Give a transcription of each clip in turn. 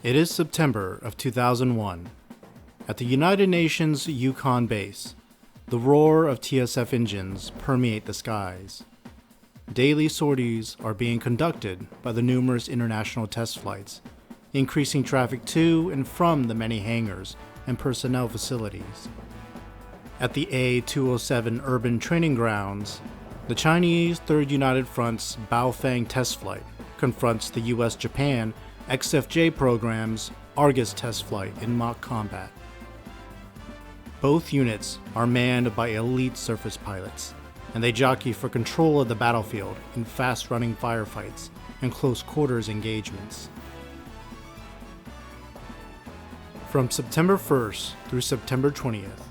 It is September of 2001. At the United Nations Yukon Base, the roar of TSF engines permeate the skies. Daily sorties are being conducted by the numerous international test flights, increasing traffic to and from the many hangars and personnel facilities. At the A-207 urban training grounds, the Chinese 3rd United Front's Baofeng test flight confronts the US-Japan XFJ program's Argus test flight in mock combat. Both units are manned by elite surface pilots, and they jockey for control of the battlefield in fast-running firefights and close-quarters engagements. From September 1st through September 20th,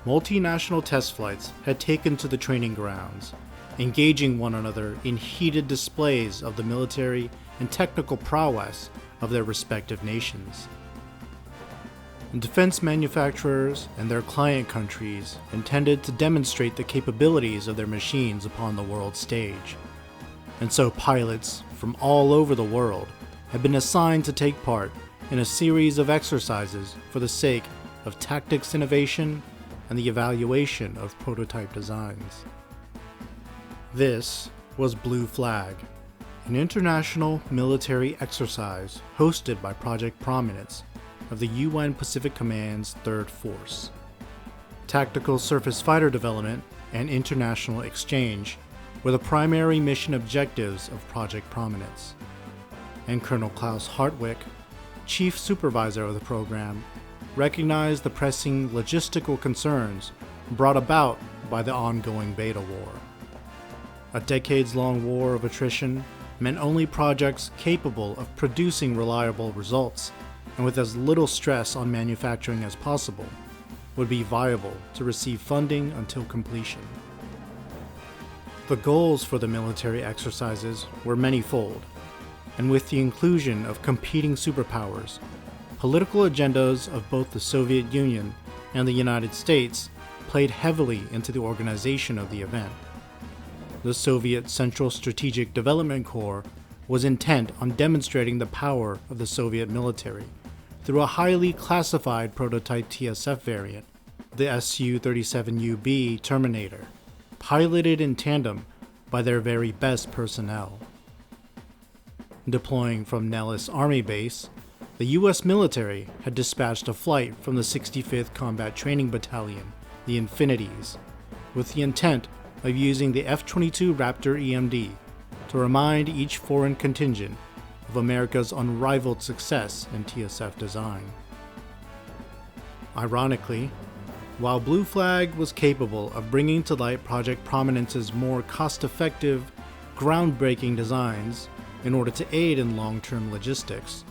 multinational test flights had taken to the training grounds, engaging one another in heated displays of the military and technical prowess of their respective nations. Defense manufacturers and their client countries intended to demonstrate the capabilities of their machines upon the world stage, and so pilots from all over the world had been assigned to take part in a series of exercises for the sake of tactics innovation and the evaluation of prototype designs. This was Blue Flag, an international military exercise hosted by Project Prominence of the UN Pacific Command's 3rd Force. Tactical surface fighter development and international exchange were the primary mission objectives of Project Prominence, and Colonel Klaus Hartwig, chief supervisor of the program, recognized the pressing logistical concerns brought about by the ongoing beta war. A decades-long war of attrition meant only projects capable of producing reliable results and with as little stress on manufacturing as possible would be viable to receive funding until completion. The goals for the military exercises were manyfold, and with the inclusion of competing superpowers, political agendas of both the Soviet Union and the United States played heavily into the organization of the event. The Soviet Central Strategic Development Corps was intent on demonstrating the power of the Soviet military through a highly classified prototype TSF variant, the Su-37UB Terminator, piloted in tandem by their very best personnel. Deploying from Nellis Army Base, the U.S. military had dispatched a flight from the 65th Combat Training Battalion, the Infinities, with the intent of using the F-22 Raptor EMD to remind each foreign contingent of America's unrivaled success in TSF design. Ironically, while Blue Flag was capable of bringing to light Project Prominence's more cost-effective, groundbreaking designs in order to aid in long-term logistics,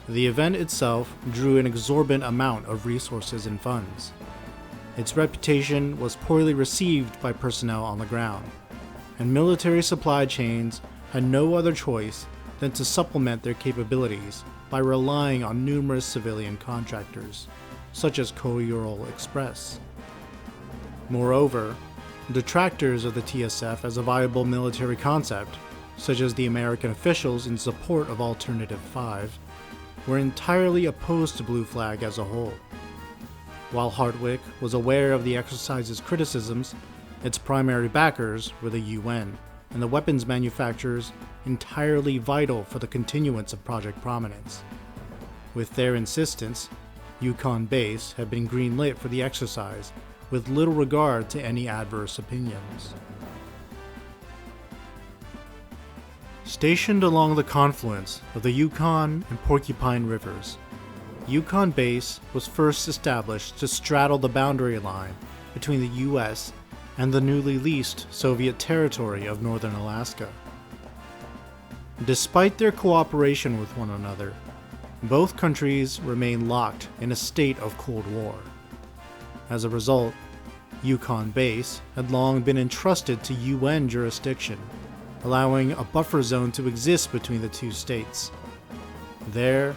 the event itself drew an exorbitant amount of resources and funds. Its reputation was poorly received by personnel on the ground, and military supply chains had no other choice than to supplement their capabilities by relying on numerous civilian contractors, such as Co-Ural Express. Moreover, detractors of the TSF as a viable military concept, such as the American officials in support of Alternative 5, were entirely opposed to Blue Flag as a whole. While Hartwig was aware of the exercise's criticisms, its primary backers were the UN and the weapons manufacturers entirely vital for the continuance of Project Prominence. With their insistence, Yukon Base had been greenlit for the exercise with little regard to any adverse opinions. Stationed along the confluence of the Yukon and Porcupine Rivers, Yukon Base was first established to straddle the boundary line between the US and the newly leased Soviet territory of northern Alaska. Despite their cooperation with one another, both countries remain locked in a state of Cold War. As a result, Yukon Base had long been entrusted to UN jurisdiction, allowing a buffer zone to exist between the two states. There,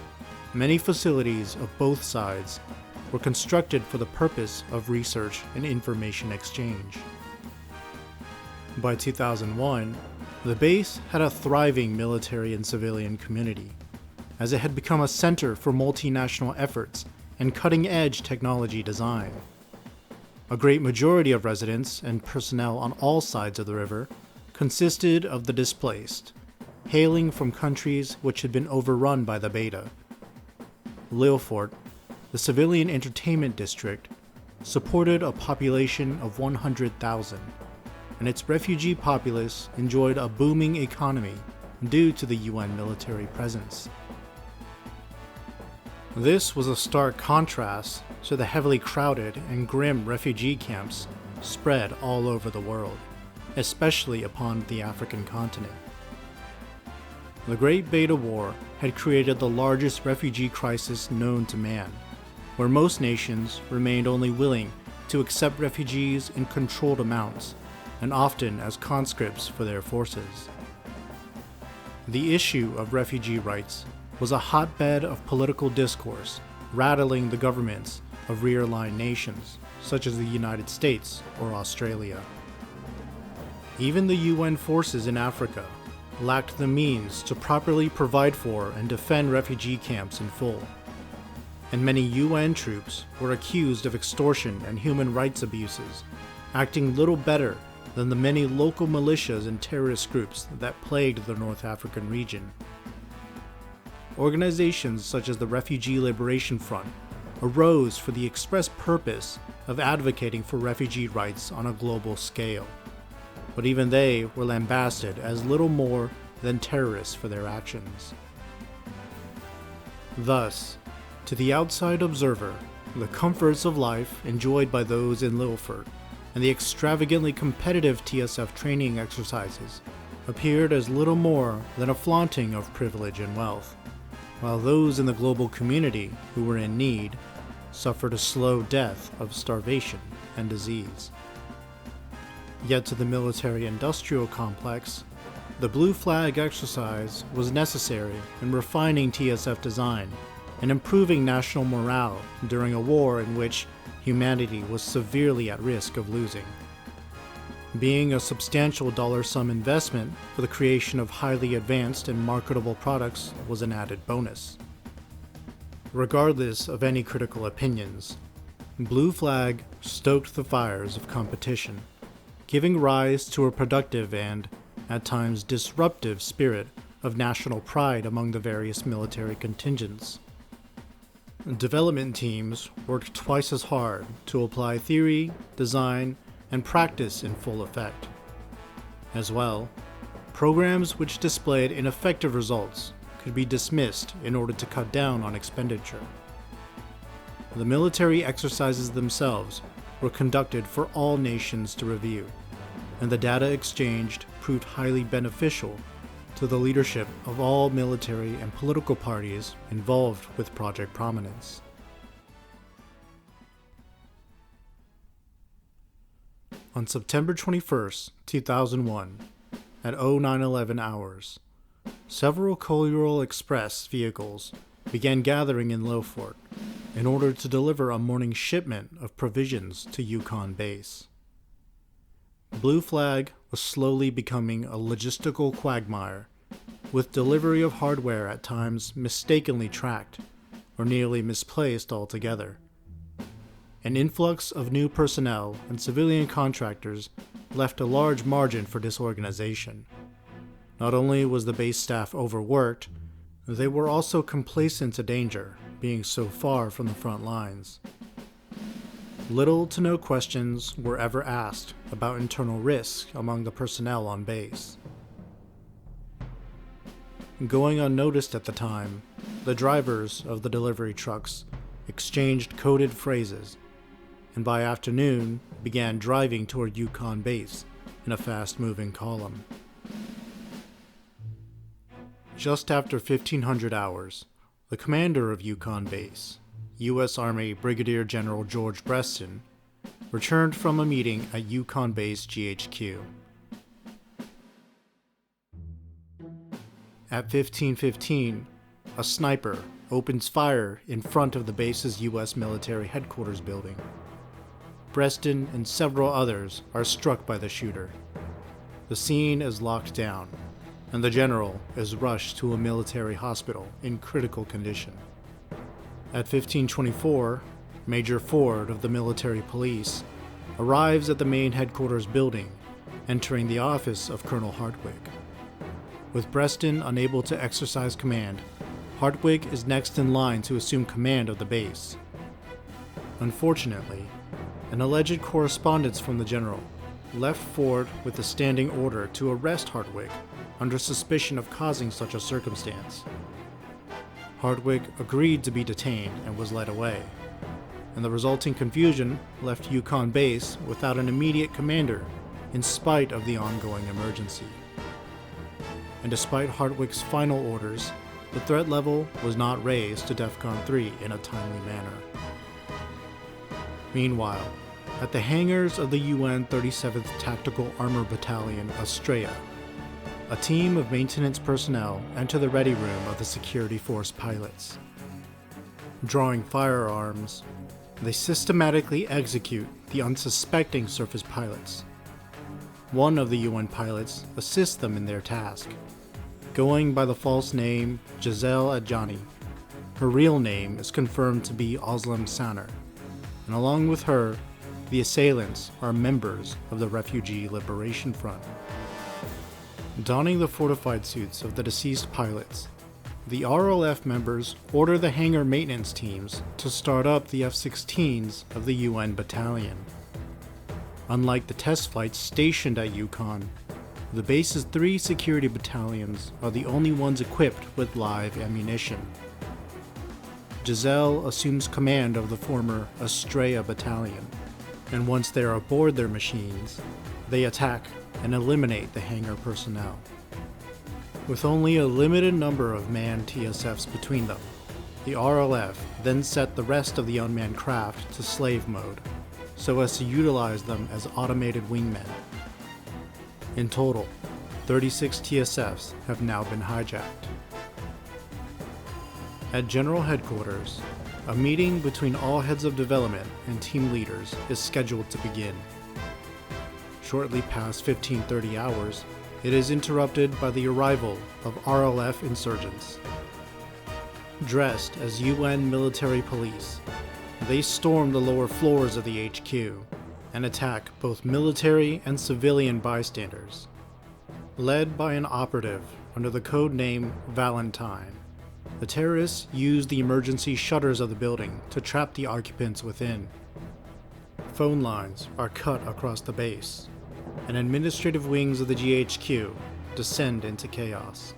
many facilities of both sides were constructed for the purpose of research and information exchange. By 2001, the base had a thriving military and civilian community, as it had become a center for multinational efforts and cutting-edge technology design. A great majority of residents and personnel on all sides of the river consisted of the displaced, hailing from countries which had been overrun by the Beta. Lillefort, the civilian entertainment district, supported a population of 100,000, and its refugee populace enjoyed a booming economy due to the UN military presence. This was a stark contrast to the heavily crowded and grim refugee camps spread all over the world, especially upon the African continent. The Great Beta War had created the largest refugee crisis known to man, where most nations remained only willing to accept refugees in controlled amounts, and often as conscripts for their forces. The issue of refugee rights was a hotbed of political discourse, rattling the governments of rear-line nations, such as the United States or Australia. Even the UN forces in Africa lacked the means to properly provide for and defend refugee camps in full, and many UN troops were accused of extortion and human rights abuses, acting little better than the many local militias and terrorist groups that plagued the North African region. Organizations such as the Refugee Liberation Front arose for the express purpose of advocating for refugee rights on a global scale, but even they were lambasted as little more than terrorists for their actions. Thus, to the outside observer, the comforts of life enjoyed by those in Lillefort and the extravagantly competitive TSF training exercises appeared as little more than a flaunting of privilege and wealth, while those in the global community who were in need suffered a slow death of starvation and disease. Yet to the military-industrial complex, the Blue Flag exercise was necessary in refining TSF design and improving national morale during a war in which humanity was severely at risk of losing. Being a substantial dollar sum investment for the creation of highly advanced and marketable products was an added bonus. Regardless of any critical opinions, Blue Flag stoked the fires of competition, giving rise to a productive and, at times, disruptive spirit of national pride among the various military contingents. Development teams worked twice as hard to apply theory, design, and practice in full effect. As well, programs which displayed ineffective results could be dismissed in order to cut down on expenditure. The military exercises themselves were conducted for all nations to review, and the data exchanged proved highly beneficial to the leadership of all military and political parties involved with Project Prominence. On September 21, 2001, at 0911 hours, several Collier Express vehicles began gathering in Lillefort in order to deliver a morning shipment of provisions to Yukon Base. Blue Flag was slowly becoming a logistical quagmire, with delivery of hardware at times mistakenly tracked or nearly misplaced altogether. An influx of new personnel and civilian contractors left a large margin for disorganization. Not only was the base staff overworked, they were also complacent to danger, being so far from the front lines. Little to no questions were ever asked about internal risks among the personnel on base. Going unnoticed at the time, the drivers of the delivery trucks exchanged coded phrases, and by afternoon began driving toward Yukon Base in a fast-moving column. Just after 1500 hours, the commander of Yukon Base, U.S. Army Brigadier General George Breston, returned from a meeting at Yukon Base GHQ. At 15:15, a sniper opens fire in front of the base's U.S. military headquarters building. Breston and several others are struck by the shooter. The scene is locked down, and the general is rushed to a military hospital in critical condition. At 1524, Major Ford of the military police arrives at the main headquarters building, entering the office of Colonel Hartwig. With Breston unable to exercise command, Hartwig is next in line to assume command of the base. Unfortunately, an alleged correspondence from the general left Ford with a standing order to arrest Hartwig under suspicion of causing such a circumstance. Hartwig agreed to be detained and was led away, and the resulting confusion left Yukon Base without an immediate commander in spite of the ongoing emergency. And despite Hartwig's final orders, the threat level was not raised to DEFCON 3 in a timely manner. Meanwhile, at the hangars of the UN 37th Tactical Armor Battalion, Australia, a team of maintenance personnel enter the ready room of the security force pilots. Drawing firearms, they systematically execute the unsuspecting surface pilots. One of the UN pilots assists them in their task, going by the false name Giselle Adjani. Her real name is confirmed to be Özlem Saner, and along with her, the assailants are members of the Refugee Liberation Front. Donning the fortified suits of the deceased pilots, the RLF members order the hangar maintenance teams to start up the F-16s of the UN battalion. Unlike the test flights stationed at Yukon, the base's 3 security battalions are the only ones equipped with live ammunition. Giselle assumes command of the former Estrella battalion, and once they are aboard their machines, they attack and eliminate the hangar personnel. With only a limited number of manned TSFs between them, the RLF then set the rest of the unmanned craft to slave mode, so as to utilize them as automated wingmen. In total, 36 TSFs have now been hijacked. At General Headquarters, a meeting between all heads of development and team leaders is scheduled to begin. Shortly past 1530 hours, it is interrupted by the arrival of RLF insurgents. Dressed as UN military police, they storm the lower floors of the HQ and attack both military and civilian bystanders. Led by an operative under the code name Valentine, the terrorists use the emergency shutters of the building to trap the occupants within. Phone lines are cut across the base, and administrative wings of the GHQ descend into chaos.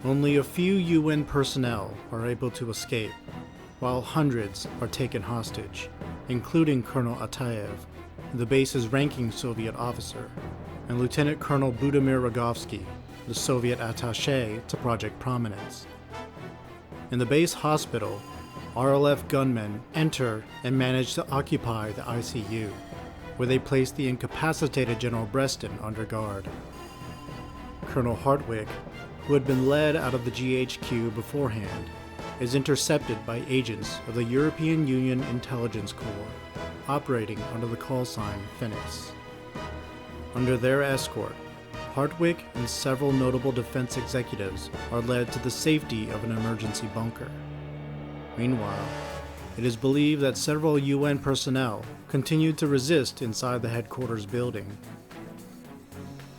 Only a few UN personnel are able to escape, while hundreds are taken hostage, including Colonel Ataev, the base's ranking Soviet officer, and Lieutenant Colonel Budimir Rogovsky, the Soviet attaché to Project Prominence. In the base hospital, RLF gunmen enter and manage to occupy the ICU, where they place the incapacitated General Breston under guard. Colonel Hartwig, who had been led out of the GHQ beforehand, is intercepted by agents of the European Union Intelligence Corps, operating under the call sign Phoenix. Under their escort, Hartwig and several notable defense executives are led to the safety of an emergency bunker. Meanwhile, it is believed that several UN personnel continued to resist inside the headquarters building.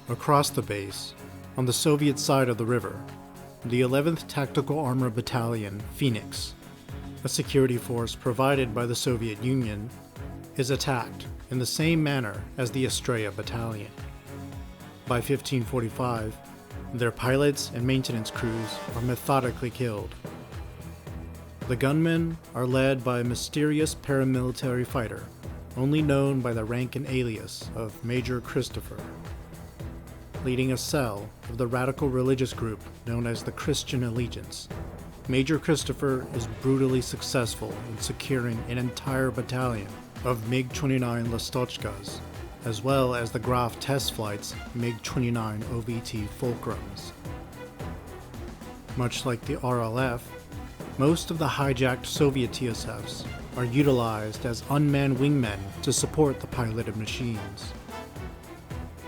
Across the base, on the Soviet side of the river, the 11th Tactical Armor Battalion, Phoenix, a security force provided by the Soviet Union, is attacked in the same manner as the Estrella Battalion. By 1545, their pilots and maintenance crews are methodically killed. The gunmen are led by a mysterious paramilitary fighter, only known by the rank and alias of Major Christopher. Leading a cell of the radical religious group known as the Christian Allegiance, Major Christopher is brutally successful in securing an entire battalion of MiG-29 Lastochkas, as well as the Graf test flights MiG-29 OVT Fulcrums. Much like the RLF, most of the hijacked Soviet TSFs are utilized as unmanned wingmen to support the piloted machines.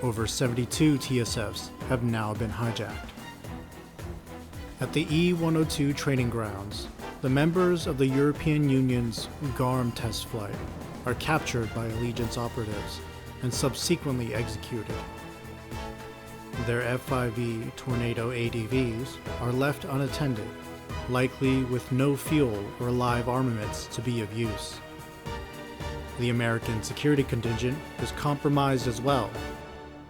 Over 72 TSFs have now been hijacked. At the E-102 training grounds, the members of the European Union's GARM test flight are captured by Allegiance operatives and subsequently executed. Their F-5E Tornado ADVs are left unattended, likely with no fuel or live armaments to be of use. The American security contingent is compromised as well,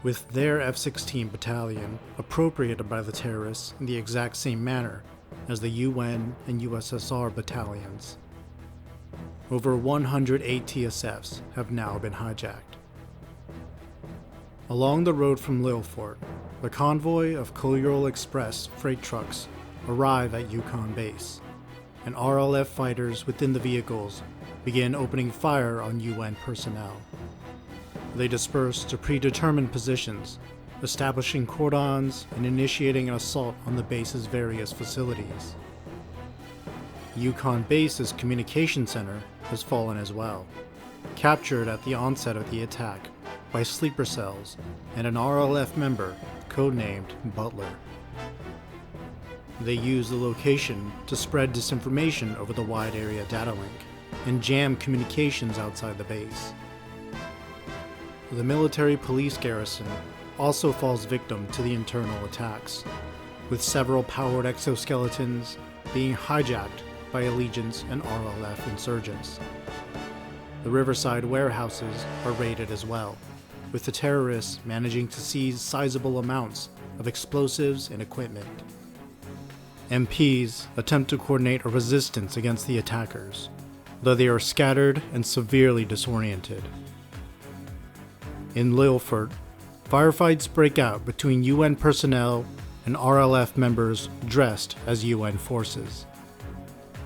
with their F-16 battalion appropriated by the terrorists in the exact same manner as the UN and USSR battalions. Over 108 TSFs have now been hijacked. Along the road from Lilfort, the convoy of Koyol Express freight trucks arrive at Yukon Base, and RLF fighters within the vehicles begin opening fire on UN personnel. They disperse to predetermined positions, establishing cordons and initiating an assault on the base's various facilities. Yukon Base's communication center has fallen as well, captured at the onset of the attack by sleeper cells and an RLF member codenamed Butler. They use the location to spread disinformation over the wide area data link and jam communications outside the base. The military police garrison also falls victim to the internal attacks, with several powered exoskeletons being hijacked by Allegiance and RLF insurgents. The riverside warehouses are raided as well, with the terrorists managing to seize sizable amounts of explosives and equipment. MPs attempt to coordinate a resistance against the attackers, though they are scattered and severely disoriented. In Lilfort, firefights break out between UN personnel and RLF members dressed as UN forces.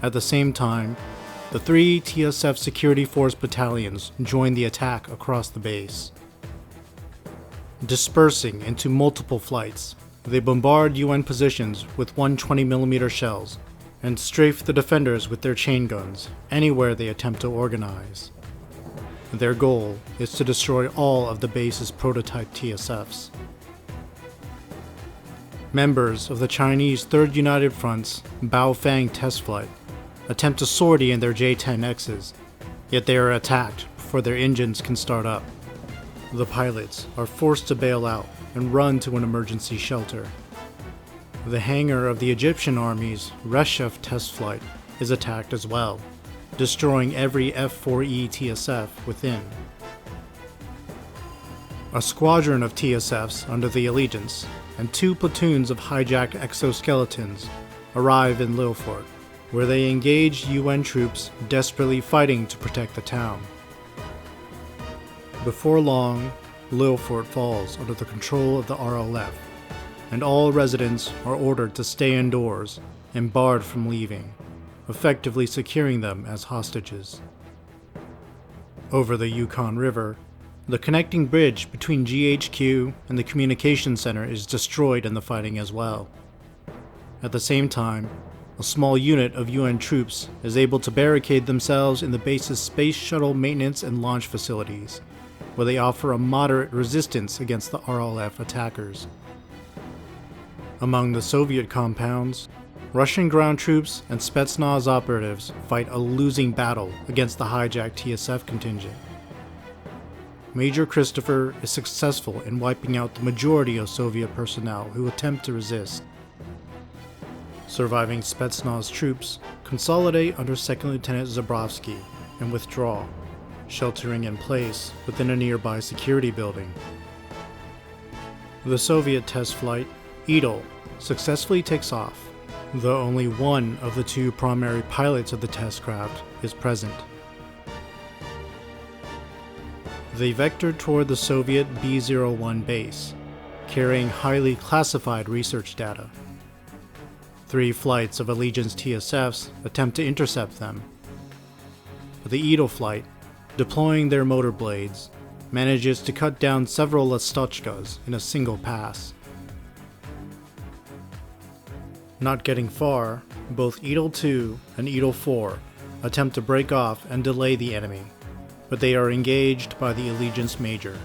At the same time, the 3 TSF Security Force battalions join the attack across the base. Dispersing into multiple flights, they bombard UN positions with 120mm shells and strafe the defenders with their chain guns anywhere they attempt to organize. Their goal is to destroy all of the base's prototype TSFs. Members of the Chinese 3rd United Front's Baofeng test flight attempt to sortie in their J-10Xs, yet they are attacked before their engines can start up. The pilots are forced to bail out and run to an emergency shelter. The hangar of the Egyptian Army's Reshef test flight is attacked as well, destroying every F-4E TSF within. A squadron of TSFs under the Allegiance and 2 platoons of hijacked exoskeletons arrive in Lilfort, where they engage UN troops desperately fighting to protect the town. Before long, Lilfort falls under the control of the RLF, and all residents are ordered to stay indoors and barred from leaving, effectively securing them as hostages. Over the Yukon River, the connecting bridge between GHQ and the communication center is destroyed in the fighting as well. At the same time, a small unit of UN troops is able to barricade themselves in the base's space shuttle maintenance and launch facilities, where they offer a moderate resistance against the RLF attackers. Among the Soviet compounds, Russian ground troops and Spetsnaz operatives fight a losing battle against the hijacked TSF contingent. Major Christopher is successful in wiping out the majority of Soviet personnel who attempt to resist. Surviving Spetsnaz troops consolidate under 2nd Lieutenant Zabrovsky and withdraw, sheltering in place within a nearby security building. The Soviet test flight, Eagle, successfully takes off, though only one of the 2 primary pilots of the test craft is present. They vectored toward the Soviet B-01 base, carrying highly classified research data. 3 flights of Allegiance TSFs attempt to intercept them, but the Eagle flight, deploying their motor blades, manages to cut down several Lastochkas in a single pass. Not getting far, both Eagle 2 and Eagle 4 attempt to break off and delay the enemy, but they are engaged by the Allegiance Major.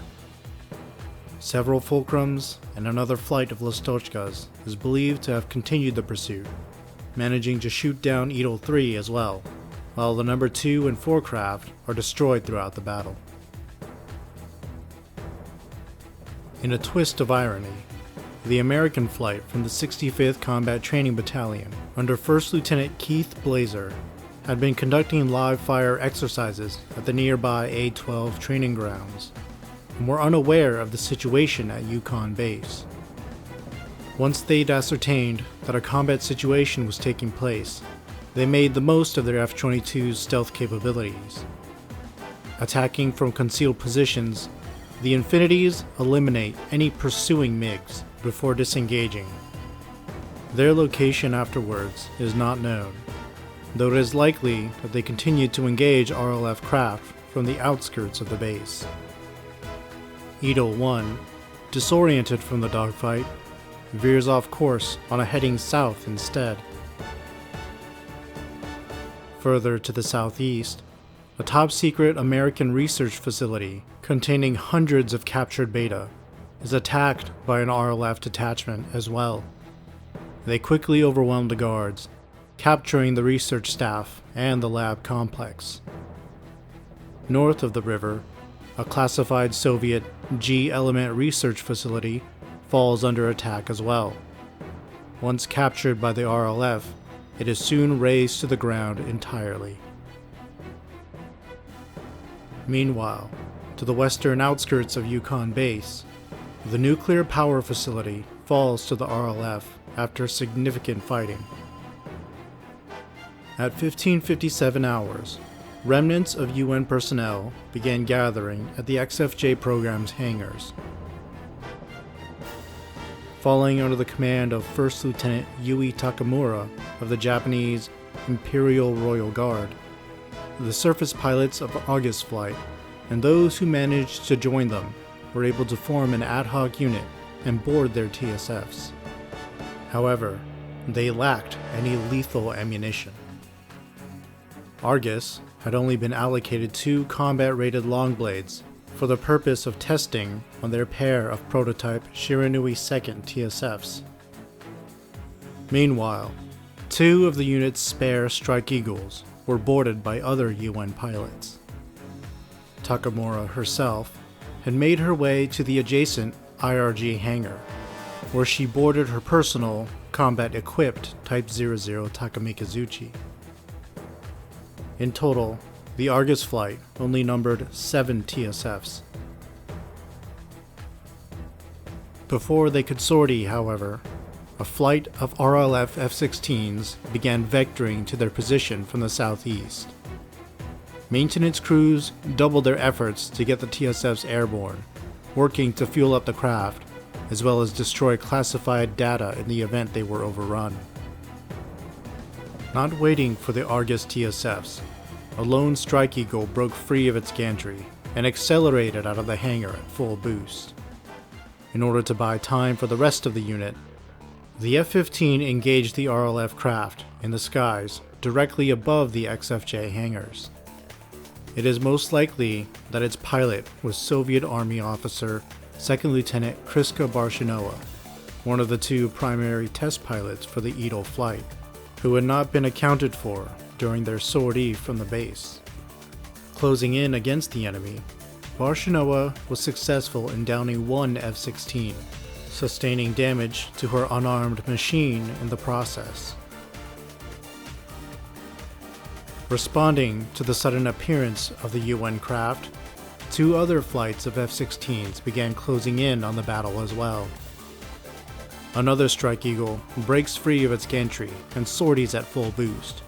Several fulcrums and another flight of Lastochkas is believed to have continued the pursuit, managing to shoot down Eagle 3 as well, while the number 2 and 4 craft are destroyed throughout the battle. In a twist of irony, the American flight from the 65th Combat Training Battalion under 1st Lieutenant Keith Blazer had been conducting live fire exercises at the nearby A-12 training grounds and were unaware of the situation at Yukon Base. Once they'd ascertained that a combat situation was taking place, they made the most of their F-22's stealth capabilities. Attacking from concealed positions, the Infinities eliminate any pursuing MiGs before disengaging. Their location afterwards is not known, though it is likely that they continued to engage RLF craft from the outskirts of the base. Eagle 1, disoriented from the dogfight, veers off course on a heading south instead. Further to the southeast, a top-secret American research facility containing hundreds of captured beta is attacked by an RLF detachment as well. They quickly overwhelm the guards, capturing the research staff and the lab complex. North of the river, a classified Soviet G-element research facility falls under attack as well. Once captured by the RLF, it is soon razed to the ground entirely. Meanwhile, to the western outskirts of Yukon Base, the nuclear power facility falls to the RLF after significant fighting. At 15:57 hours, remnants of UN personnel began gathering at the XFJ program's hangars. Falling under the command of 1st Lieutenant Yui Takamura of the Japanese Imperial Royal Guard, the surface pilots of August flight and those who managed to join them were able to form an ad hoc unit and board their TSFs. However, they lacked any lethal ammunition. Argus had only been allocated 2 combat-rated longblades for the purpose of testing on their pair of prototype Shiranui 2nd TSFs. Meanwhile, 2 of the unit's spare Strike Eagles were boarded by other UN pilots. Takamura herself had made her way to the adjacent IRG hangar, where she boarded her personal, combat-equipped Type 00 Takamikazuchi. In total, the Argus flight only numbered 7 TSFs. Before they could sortie, however, a flight of RLF F-16s began vectoring to their position from the southeast. Maintenance crews doubled their efforts to get the TSFs airborne, working to fuel up the craft, as well as destroy classified data in the event they were overrun. Not waiting for the Argus TSFs, a lone Strike Eagle broke free of its gantry and accelerated out of the hangar at full boost. In order to buy time for the rest of the unit, the F-15 engaged the RLF craft in the skies directly above the XFJ hangars. It is most likely that its pilot was Soviet Army officer 2nd Lieutenant Kriska Barshinowa, one of the 2 primary test pilots for the Eagle flight, who had not been accounted for during their sortie from the base. Closing in against the enemy, Barshinowa was successful in downing 1 F-16, sustaining damage to her unarmed machine in the process. Responding to the sudden appearance of the UN craft, 2 other flights of F-16s began closing in on the battle as well. Another Strike Eagle breaks free of its gantry and sorties at full boost.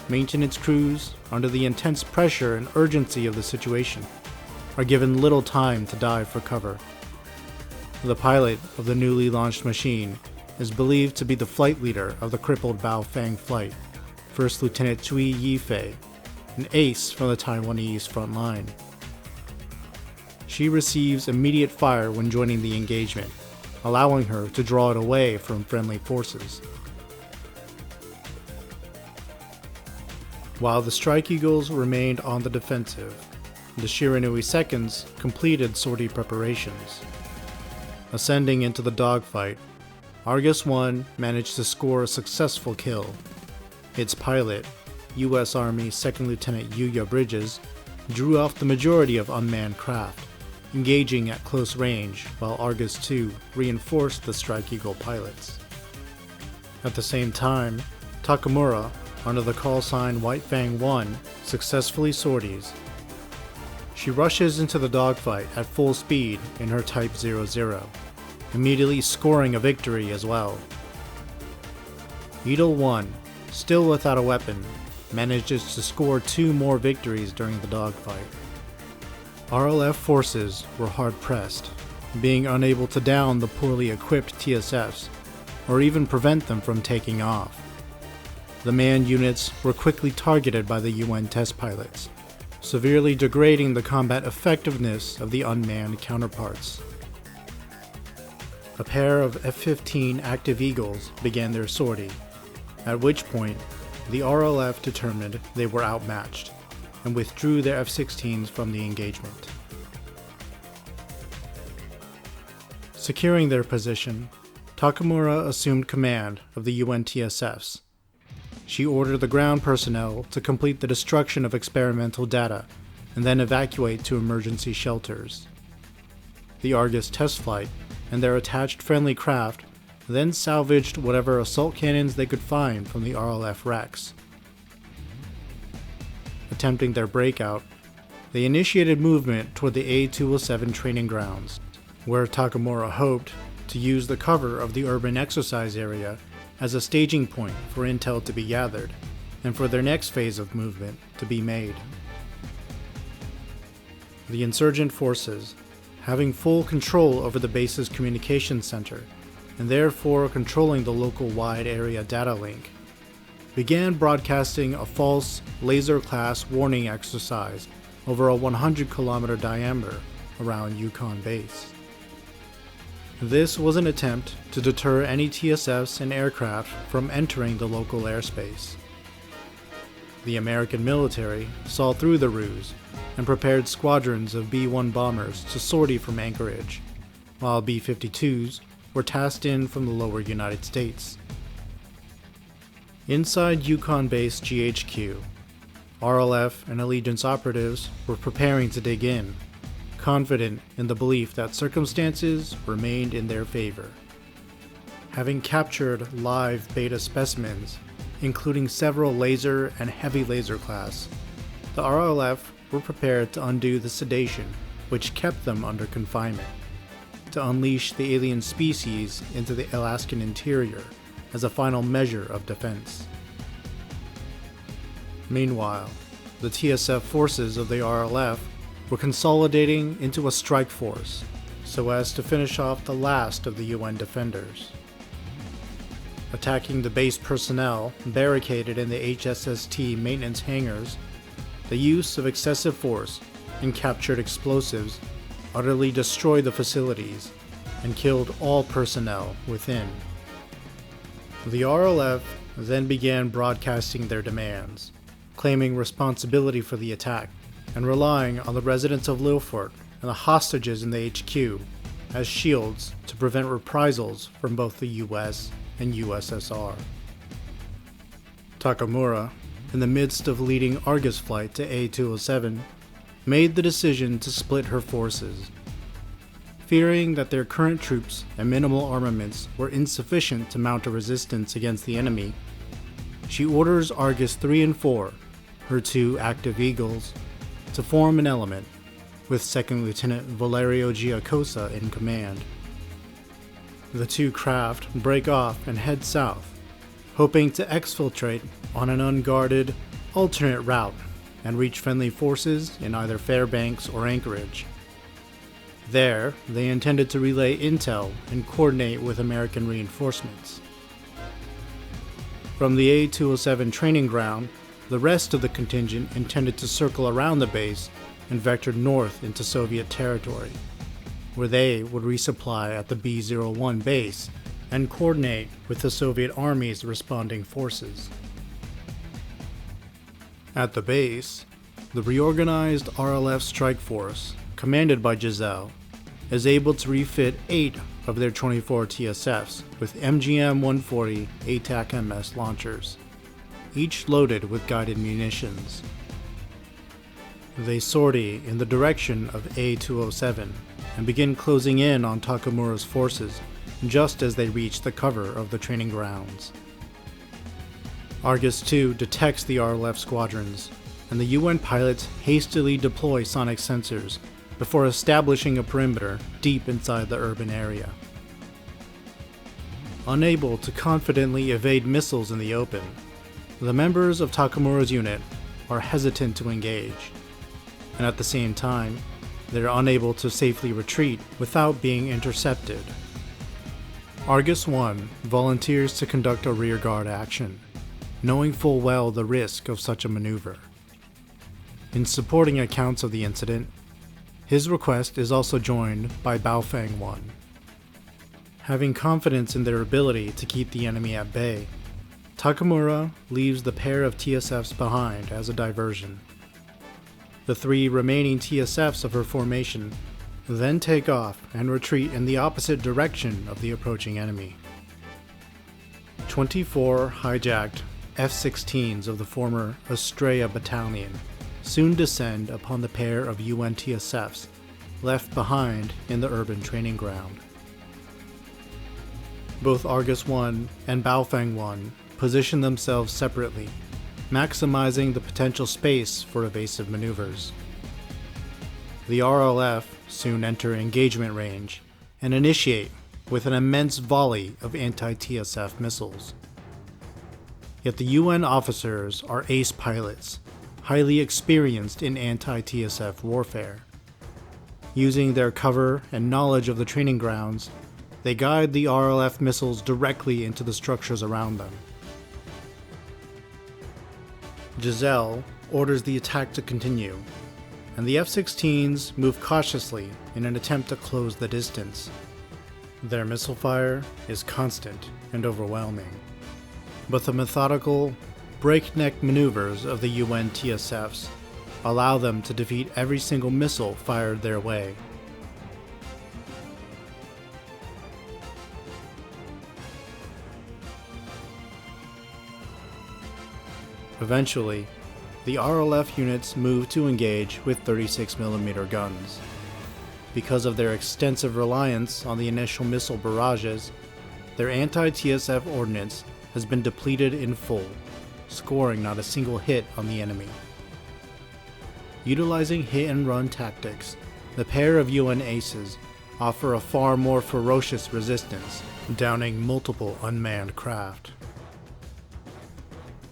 Maintenance crews, under the intense pressure and urgency of the situation, are given little time to dive for cover. The pilot of the newly launched machine is believed to be the flight leader of the crippled Baofeng flight, 1st Lieutenant Cui Yifei, an ace from the Taiwanese front line. She receives immediate fire when joining the engagement, allowing her to draw it away from friendly forces. While the Strike Eagles remained on the defensive, the Shiranui 2nds completed sortie preparations. Ascending into the dogfight, Argus 1 managed to score a successful kill. Its pilot, U.S. Army 2nd Lieutenant Yuya Bridges, drew off the majority of unmanned craft, engaging at close range while Argus 2 reinforced the Strike Eagle pilots. At the same time, Takamura, under the call sign White Fang 1, successfully sorties. She rushes into the dogfight at full speed in her Type 00, immediately scoring a victory as well. Eagle 1, still without a weapon, manages to score 2 more victories during the dogfight. RLF forces were hard-pressed, being unable to down the poorly equipped TSFs, or even prevent them from taking off. The manned units were quickly targeted by the UN test pilots, severely degrading the combat effectiveness of the unmanned counterparts. A pair of F-15 active Eagles began their sortie, at which point the RLF determined they were outmatched and withdrew their F-16s from the engagement. Securing their position, Takamura assumed command of the UN TSFs. She ordered the ground personnel to complete the destruction of experimental data and then evacuate to emergency shelters. The Argus test flight and their attached friendly craft then salvaged whatever assault cannons they could find from the RLF wrecks. Attempting their breakout, they initiated movement toward the A-207 training grounds, where Takamura hoped to use the cover of the urban exercise area as a staging point for intel to be gathered, and for their next phase of movement to be made. The insurgent forces, having full control over the base's communications center, and therefore controlling the local wide area data link, began broadcasting a false laser-class warning exercise over a 100-kilometer diameter around Yukon Base. This was an attempt to deter any TSFs and aircraft from entering the local airspace. The American military saw through the ruse and prepared squadrons of B-1 bombers to sortie from Anchorage, while B-52s were tasked in from the lower United States. Inside Yukon Base GHQ, RLF and Allegiance operatives were preparing to dig in, confident in the belief that circumstances remained in their favor. Having captured live beta specimens, including several laser and heavy laser class, the RLF were prepared to undo the sedation which kept them under confinement, to unleash the alien species into the Alaskan interior as a final measure of defense. Meanwhile, the TSF forces of the RLF were consolidating into a strike force so as to finish off the last of the UN defenders. Attacking the base personnel barricaded in the HSST maintenance hangars, the use of excessive force and captured explosives utterly destroyed the facilities and killed all personnel within. The RLF then began broadcasting their demands, claiming responsibility for the attack and relying on the residents of Lilfort and the hostages in the HQ as shields to prevent reprisals from both the US and USSR. Takamura, in the midst of leading Argus flight to A-207, made the decision to split her forces. Fearing that their current troops and minimal armaments were insufficient to mount a resistance against the enemy, she orders Argus 3 and 4, her 2 active Eagles, to form an element, with 2nd Lieutenant Valerio Giacosa in command. The 2 craft break off and head south, hoping to exfiltrate on an unguarded, alternate route and reach friendly forces in either Fairbanks or Anchorage. There, they intended to relay intel and coordinate with American reinforcements. From the A-207 training ground, the rest of the contingent intended to circle around the base and vector north into Soviet territory, where they would resupply at the B-01 base and coordinate with the Soviet Army's responding forces. At the base, the reorganized RLF strike force, commanded by Giselle, is able to refit 8 of their 24 TSFs with MGM-140 ATAC-MS launchers, each loaded with guided munitions. They sortie in the direction of A-207 and begin closing in on Takamura's forces just as they reach the cover of the training grounds. Argus II detects the RLF squadrons, and the UN pilots hastily deploy sonic sensors before establishing a perimeter deep inside the urban area. Unable to confidently evade missiles in the open, the members of Takamura's unit are hesitant to engage, and at the same time, they are unable to safely retreat without being intercepted. Argus I volunteers to conduct a rearguard action, knowing full well the risk of such a maneuver. In supporting accounts of the incident, his request is also joined by Baofeng I. Having confidence in their ability to keep the enemy at bay, Takamura leaves the pair of TSFs behind as a diversion. The 3 remaining TSFs of her formation then take off and retreat in the opposite direction of the approaching enemy. 24 hijacked F-16s of the former Estrella Battalion soon descend upon the pair of UN TSFs left behind in the urban training ground. Both Argus I and Baofeng I position themselves separately, maximizing the potential space for evasive maneuvers. The RLF soon enter engagement range and initiate with an immense volley of anti-TSF missiles. Yet the UN officers are ace pilots, highly experienced in anti-TSF warfare. Using their cover and knowledge of the training grounds, they guide the RLF missiles directly into the structures around them. Giselle orders the attack to continue, and the F-16s move cautiously in an attempt to close the distance. Their missile fire is constant and overwhelming, but the methodical, breakneck maneuvers of the UN TSFs allow them to defeat every single missile fired their way. Eventually, the RLF units move to engage with 36mm guns. Because of their extensive reliance on the initial missile barrages, their anti-TSF ordnance has been depleted in full, scoring not a single hit on the enemy. Utilizing hit-and-run tactics, the pair of UN aces offer a far more ferocious resistance, downing multiple unmanned craft.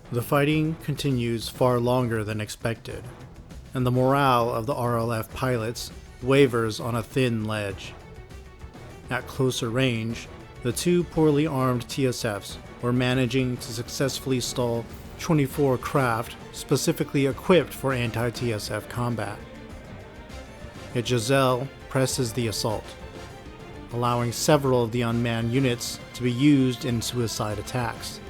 The fighting continues far longer than expected, and the morale of the RLF pilots wavers on a thin ledge. At closer range, the 2 poorly armed TSFs were managing to successfully stall 24 craft specifically equipped for anti-TSF combat. Yet Giselle presses the assault, allowing several of the unmanned units to be used in suicide attacks.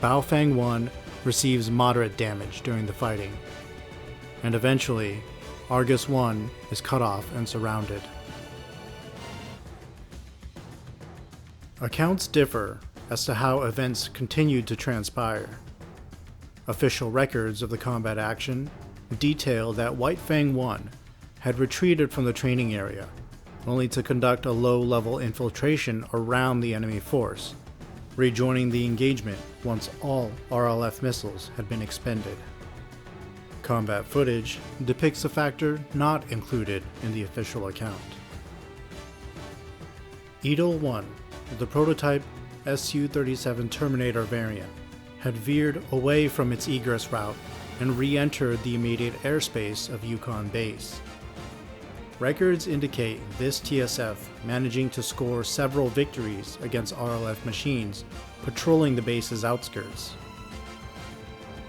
Baofeng I receives moderate damage during the fighting, and eventually, Argus I is cut off and surrounded. Accounts differ as to how events continued to transpire. Official records of the combat action detail that White Fang I had retreated from the training area, only to conduct a low-level infiltration around the enemy force, rejoining the engagement once all RLF missiles had been expended. Combat footage depicts a factor not included in the official account. Eagle 1, the prototype Su-37 Terminator variant, had veered away from its egress route and re-entered the immediate airspace of Yukon Base. Records indicate this TSF managing to score several victories against RLF machines patrolling the base's outskirts.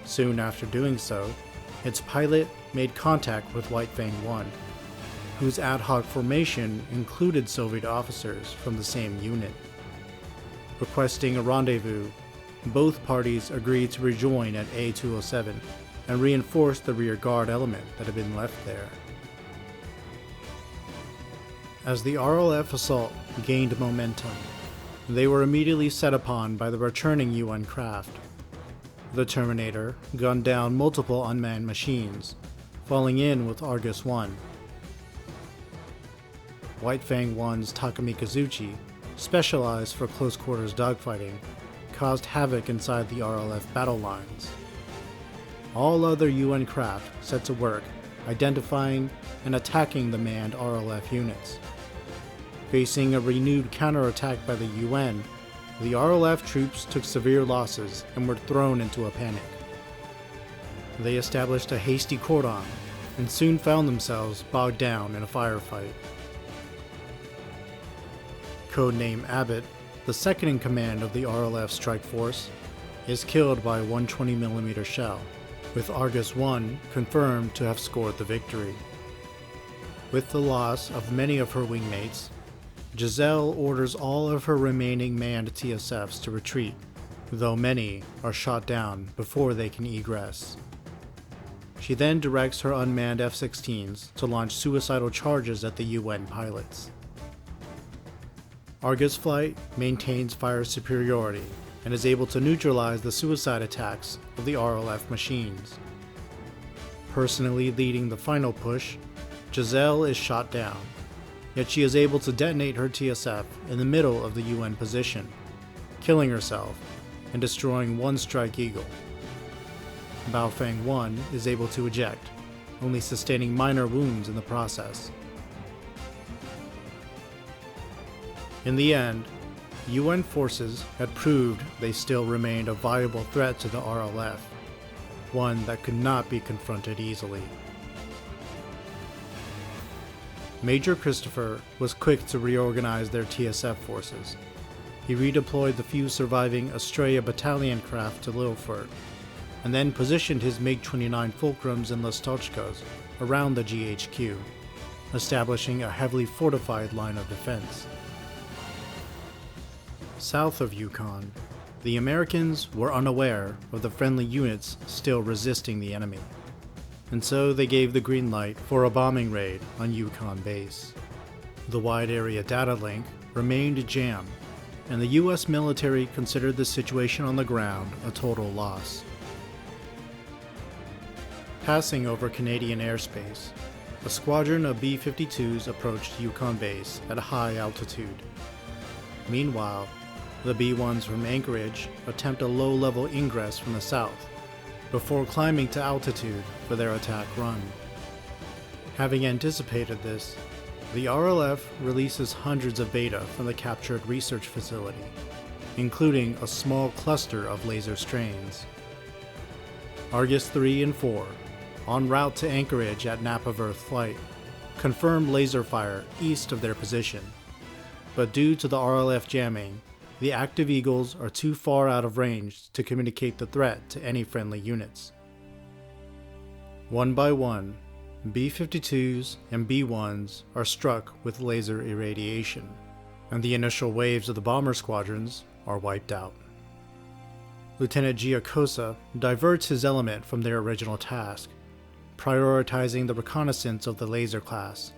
Soon after doing so, its pilot made contact with White Fang I. whose ad hoc formation included Soviet officers from the same unit. Requesting a rendezvous, both parties agreed to rejoin at A207 and reinforce the rear guard element that had been left there. As the RLF assault gained momentum, they were immediately set upon by the returning UN craft. The Terminator gunned down multiple unmanned machines, falling in with Argus 1. White Fang 1's Takumi Kazuchi, specialized for close-quarters dogfighting, caused havoc inside the RLF battle lines. All other UN craft set to work identifying and attacking the manned RLF units. Facing a renewed counterattack by the UN, the RLF troops took severe losses and were thrown into a panic. They established a hasty cordon and soon found themselves bogged down in a firefight. Codename Abbott, the second in command of the RLF strike force, is killed by a 120mm shell, with Argus 1 confirmed to have scored the victory. With the loss of many of her wingmates, Giselle orders all of her remaining manned TSFs to retreat, though many are shot down before they can egress. She then directs her unmanned F-16s to launch suicidal charges at the UN pilots. Argus Flight maintains fire superiority and is able to neutralize the suicide attacks of the RLF machines. Personally leading the final push, Giselle is shot down, yet she is able to detonate her TSF in the middle of the UN position, killing herself and destroying one Strike Eagle. Baofeng 1 is able to eject, only sustaining minor wounds in the process. In the end, UN forces had proved they still remained a viable threat to the RLF, one that could not be confronted easily. Major Christopher was quick to reorganize their TSF forces. He redeployed the few surviving Estrella battalion craft to Lilford, and then positioned his MiG-29 Fulcrums and Lastochkas around the GHQ, establishing a heavily fortified line of defense. South of Yukon, the Americans were unaware of the friendly units still resisting the enemy, and so they gave the green light for a bombing raid on Yukon Base. The wide area data link remained jammed, and the US military considered the situation on the ground a total loss. Passing over Canadian airspace, a squadron of B-52s approached Yukon Base at a high altitude. Meanwhile, the B-1s from Anchorage attempt a low-level ingress from the south, before climbing to altitude for their attack run. Having anticipated this, the RLF releases hundreds of beta from the captured research facility, including a small cluster of laser strains. Argus 3 and 4, en route to Anchorage at Nap-of-Earth flight, confirmed laser fire east of their position, but due to the RLF jamming, the active Eagles are too far out of range to communicate the threat to any friendly units. One by one, B-52s and B-1s are struck with laser irradiation, and the initial waves of the bomber squadrons are wiped out. Lieutenant Giacosa diverts his element from their original task, prioritizing the reconnaissance of the laser class.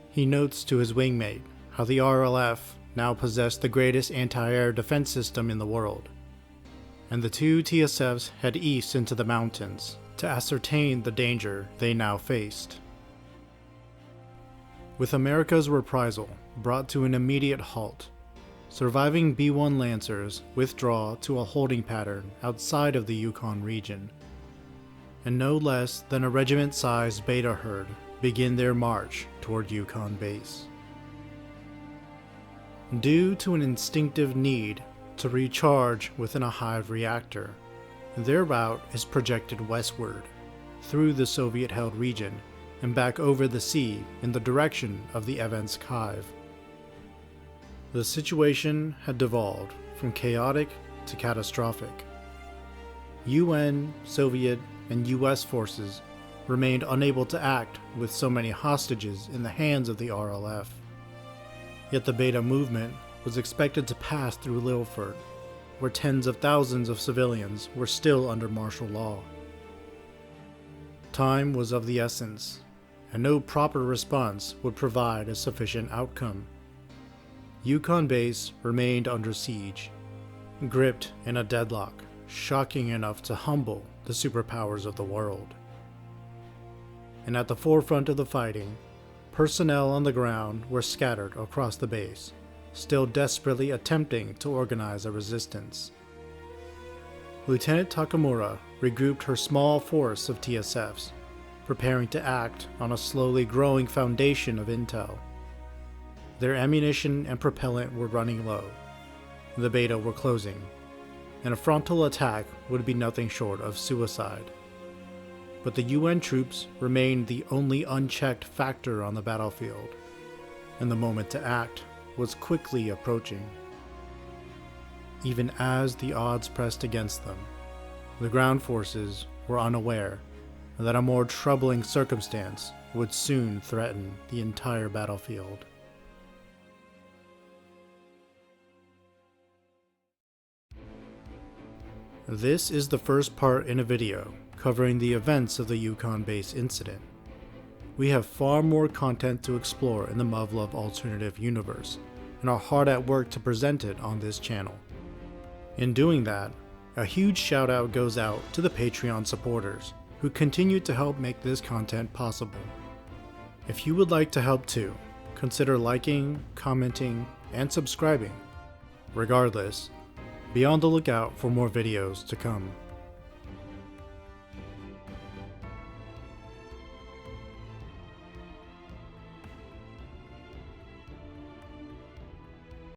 He notes to his wingmate how the RLF now possessed the greatest anti-air defense system in the world, and the two TSFs head east into the mountains to ascertain the danger they now faced. With America's reprisal brought to an immediate halt, surviving B-1 Lancers withdraw to a holding pattern outside of the Yukon region, and no less than a regiment-sized beta herd begin their march toward Yukon Base. Due to an instinctive need to recharge within a hive reactor, their route is projected westward, through the Soviet-held region and back over the sea in the direction of the Evensk hive. The situation had devolved from chaotic to catastrophic. UN, Soviet, and US forces remained unable to act with so many hostages in the hands of the RLF. Yet the Beta movement was expected to pass through Lilford, where tens of thousands of civilians were still under martial law. Time was of the essence, and no proper response would provide a sufficient outcome. Yukon Base remained under siege, gripped in a deadlock shocking enough to humble the superpowers of the world. And at the forefront of the fighting, personnel on the ground were scattered across the base, still desperately attempting to organize a resistance. Lieutenant Takamura regrouped her small force of TSFs, preparing to act on a slowly growing foundation of intel. Their ammunition and propellant were running low. The Beta were closing, and a frontal attack would be nothing short of suicide. But the UN troops remained the only unchecked factor on the battlefield, and the moment to act was quickly approaching. Even as the odds pressed against them, the ground forces were unaware that a more troubling circumstance would soon threaten the entire battlefield. This is the first part in a video covering the events of the Yukon Base incident. We have far more content to explore in the Muv-Luv Alternative universe, and are hard at work to present it on this channel. In doing that, a huge shout out goes out to the Patreon supporters who continue to help make this content possible. If you would like to help too, consider liking, commenting, and subscribing. Regardless, be on the lookout for more videos to come.